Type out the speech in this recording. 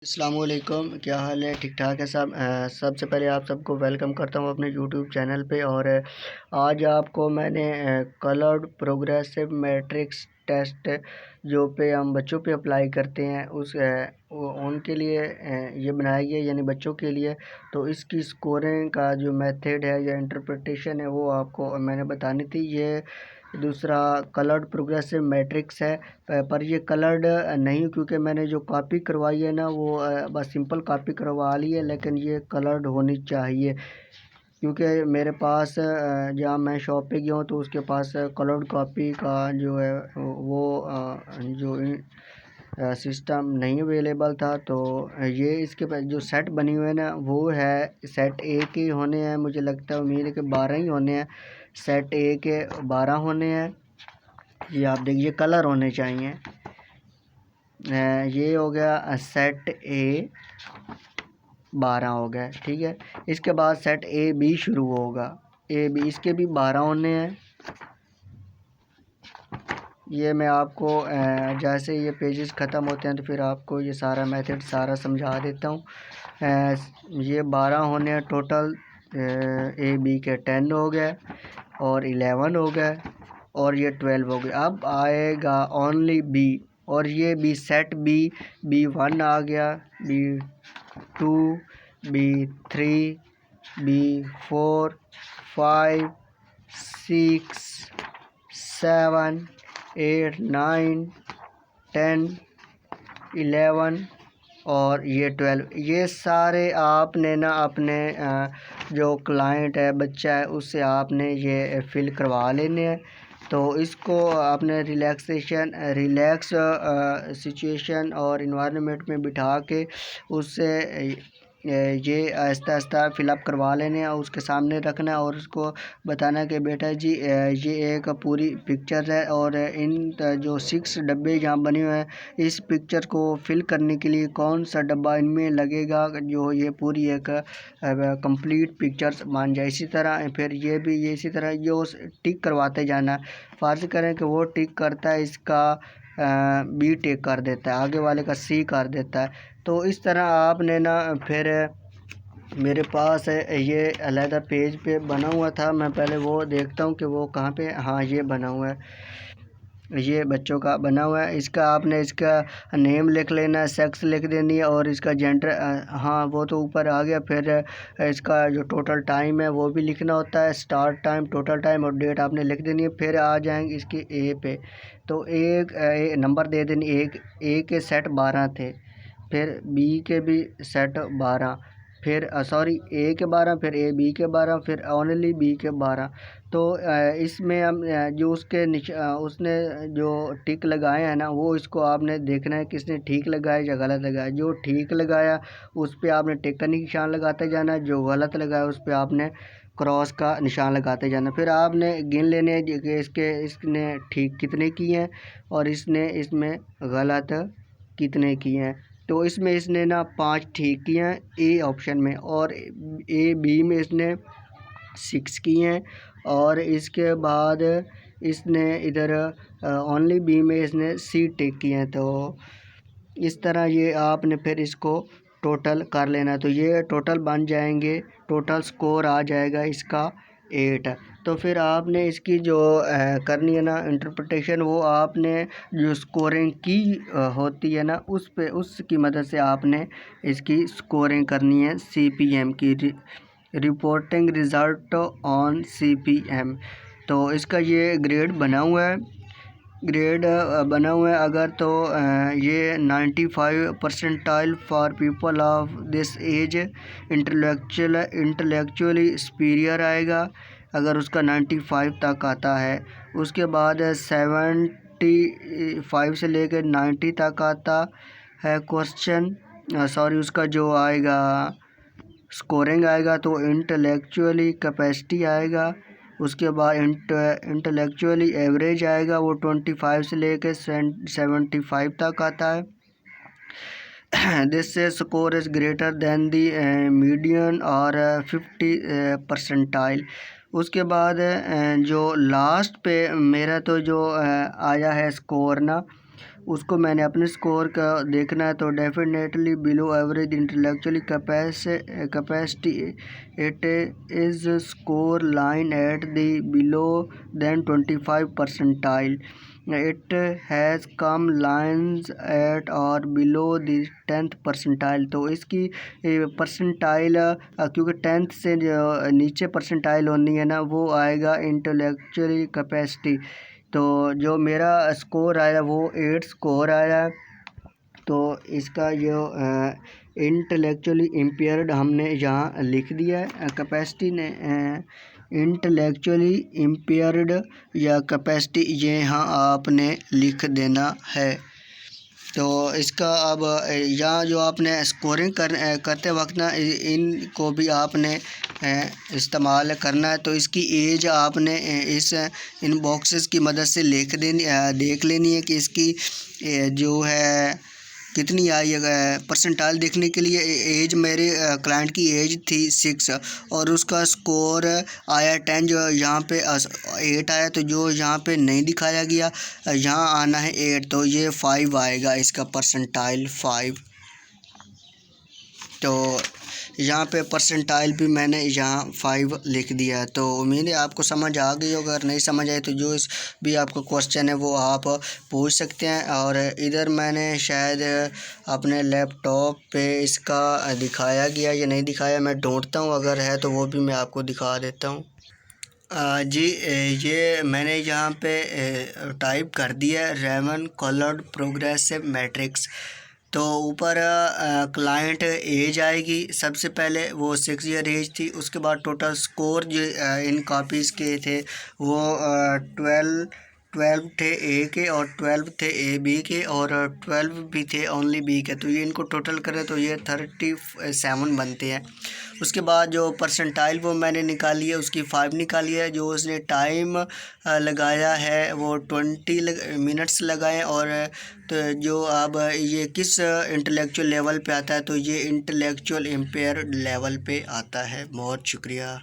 अस्सलामुअलैकुम, क्या हाल है? ठीक ठाक है सब। सबसे पहले आप सबको वेलकम करता हूँ अपने यूट्यूब चैनल पे। और आज आपको मैंने कलर्ड प्रोग्रेसिव मैट्रिक्स टेस्ट जो पे हम बच्चों पे अप्लाई करते हैं उनके लिए ये बनाया गया, यानी बच्चों के लिए। तो इसकी स्कोरिंग का जो मेथड है या इंटरप्रिटेशन है वो आपको मैंने बतानी थी। ये दूसरा कलर्ड प्रोग्रेसिव मैट्रिक्स है, पर ये कलर्ड नहीं, क्योंकि मैंने जो कॉपी करवाई है ना वो बस सिंपल कॉपी करवा ली है, लेकिन ये कलर्ड होनी चाहिए। क्योंकि मेरे पास जहाँ मैं शॉप पे गया हूँ तो उसके पास कलर्ड कॉपी का जो है वो जो सिस्टम नहीं अवेलेबल था। तो ये इसके पास जो सेट बनी हुई है ना वो है सेट ए के होने हैं। मुझे लगता है, उम्मीद है कि 12 ही होने हैं। सेट ए के 12 होने हैं। ये आप देखिए कलर होने चाहिए। ये हो गया सेट ए 12 हो गया, ठीक है। इसके बाद सेट ए बी शुरू होगा। ए बी इसके भी 12 होने हैं। ये मैं आपको जैसे ये पेजेस ख़त्म होते हैं तो फिर आपको ये सारा मेथड सारा समझा देता हूँ। ये 12 होने हैं टोटल। ए बी के 10 हो गए और 11 हो गए और ये 12 हो गए। अब आएगा ओनली बी, और ये बी सेट बी 1 आ गया, बी 2, बी 3, बी 4, 5, 6, 7, 8, 9, 10, 11 और ये 12। ये सारे आपने ना अपने जो क्लाइंट है, बच्चा है, उससे आपने ये फिल करवा लेने हैं। तो इसको आपने रिलैक्स सिचुएशन और इन्वायरमेंट में बिठा के उससे ये आहिस्ता आहिस्ता फ़िलअप करवा लेने और उसके सामने रखना है और उसको बताना कि बेटा जी ये एक पूरी पिक्चर है और इन जो 6 डब्बे जहाँ बने हुए हैं, इस पिक्चर को फिल करने के लिए कौन सा डब्बा इनमें लगेगा जो ये पूरी एक कंप्लीट पिक्चर्स बन जाए। इसी तरह फिर ये भी ये इसी तरह ये उस टिक करवाते जाना। फ़र्ज़ करें कि वो टिक करता है, इसका बी टिक कर देता है, आगे वाले का सी कर देता है। तो इस तरह आपने ना फिर मेरे पास है ये अलहदा पेज पे बना हुआ था। मैं पहले वो देखता हूँ कि वो कहाँ पे। हाँ, ये बना हुआ है, ये बच्चों का बना हुआ है। इसका आपने इसका नेम लिख लेना है, सेक्स लिख देनी है और इसका जेंडर, हाँ वो तो ऊपर आ गया। फिर इसका जो टोटल टाइम है वो भी लिखना होता है, स्टार्ट टाइम, टोटल टाइम और डेट आपने लिख देनी है। फिर आ जाएंगे इसके ए पे, तो एक नंबर दे देनी। एक ए के सेट 12 थे, फिर बी के भी सेट 12, फिर सॉरी ए के 12, फिर ए बी के 12, फिर ओनली बी के 12। तो इसमें हम जो उसने जो टिक लगाए हैं ना वो इसको आपने देखना है किसने ठीक लगाया या गलत लगाया। जो ठीक लगाया उस पर आपने टिक का निशान लगाते जाना है, जो गलत लगाया उस पर आपने क्रॉस का निशान लगाते जाना। फिर आपने गिन लेने हैं कि इसने ठीक कितने किए हैं और इसने इसमें गलत कितने किए हैं। तो इसमें इसने ना 5 ठीक किए हैं ए ऑप्शन में, और ए बी में इसने 6 किए हैं, और इसके बाद इसने इधर ओनली बी में इसने सी टिक किए हैं। तो इस तरह ये आपने फिर इसको टोटल कर लेना। तो ये टोटल बन जाएंगे, टोटल स्कोर आ जाएगा इसका 8। तो फिर आपने इसकी जो करनी है ना इंटरप्रिटेशन, वो आपने जो स्कोरिंग की होती है ना उसकी मदद से आपने इसकी स्कोरिंग करनी है। CPM की रिपोर्टिंग रिज़ल्ट ऑन CPM। तो इसका ये ग्रेड बना हुआ है, अगर तो ये 95 percentile for people of this age intellectually superior आएगा, अगर उसका 95 तक आता है। उसके बाद 75 से लेकर 90 तक आता है क्वेश्चन, सॉरी उसका जो आएगा स्कोरिंग आएगा तो इंटेलेक्चुअली कैपेसिटी आएगा। उसके बाद इंटेलेक्चुअली एवरेज आएगा, वो 25 से लेकर 75 तक आता है। This score is greater than the median और 50 परसेंटाइल। उसके बाद जो लास्ट पे मेरा तो जो आया है स्कोर ना, उसको मैंने अपने स्कोर का देखना है। तो definitely below average intellectually capacity it is score line at the below then 25 percentile. It has come lines at और बिलो द 10th परसेंटाइल। तो इसकी परसेंटाइल क्योंकि 10th से जो नीचे परसेंटाइल होनी है ना, वो आएगा इंटेलेक्चुअली कैपेसिटी। तो जो मेरा स्कोर आया वो 8 स्कोर आया। तो इसका जो इंटेलेक्चुअली इम्पेयर्ड हमने यहाँ लिख दिया है। कैपेसिटी ने इंटेलेक्चुअली इम्पेयर्ड या कैपेसिटी ये यहाँ आपने लिख देना है। तो इसका अब यहाँ जो आपने स्कोरिंग करते वक्त ना इनको भी आपने इस्तेमाल करना है। तो इसकी एज आपने इन बॉक्सेस की मदद से देख लेनी है कि इसकी जो है कितनी आई है। परसेंटाइल देखने के लिए एज मेरे क्लाइंट की एज थी 6 और उसका स्कोर आया 10, जो यहाँ पे 8 आया। तो जो यहाँ पे नहीं दिखाया गया यहाँ आना है 8, तो ये 5 आएगा इसका परसेंटाइल 5। तो यहाँ पे परसेंटाइल भी मैंने यहाँ 5 लिख दिया है। तो उम्मीद है आपको समझ आ गई होगा। अगर नहीं समझ आए तो जो भी आपका क्वेश्चन है वो आप पूछ सकते हैं। और इधर मैंने शायद अपने लैपटॉप पे इसका दिखाया गया या नहीं दिखाया, मैं ढूंढता हूँ, अगर है तो वो भी मैं आपको दिखा देता हूँ। जी ये मैंने यहाँ पे टाइप कर दिया रेमन कलर्ड प्रोग्रेसिव मैट्रिक्स। तो ऊपर क्लाइंट एज आएगी, सबसे पहले वो 6 ईयर एज थी। उसके बाद टोटल स्कोर जो इन कॉपीज़ के थे वो 12 थे ए के और 12 थे ए बी के और 12 भी थे ओनली बी के। तो ये इनको टोटल करें तो ये 37 बनते हैं। उसके बाद जो परसेंटाइल वो मैंने निकाली है, उसकी 5 निकाली है। जो उसने टाइम लगाया है वो 20 मिनट्स लगाए। और तो जो अब ये किस इंटेलेक्चुअल लेवल पे आता है, तो ये इंटेलेक्चुअल इम्पेयर लेवल पे आता है। बहुत शुक्रिया।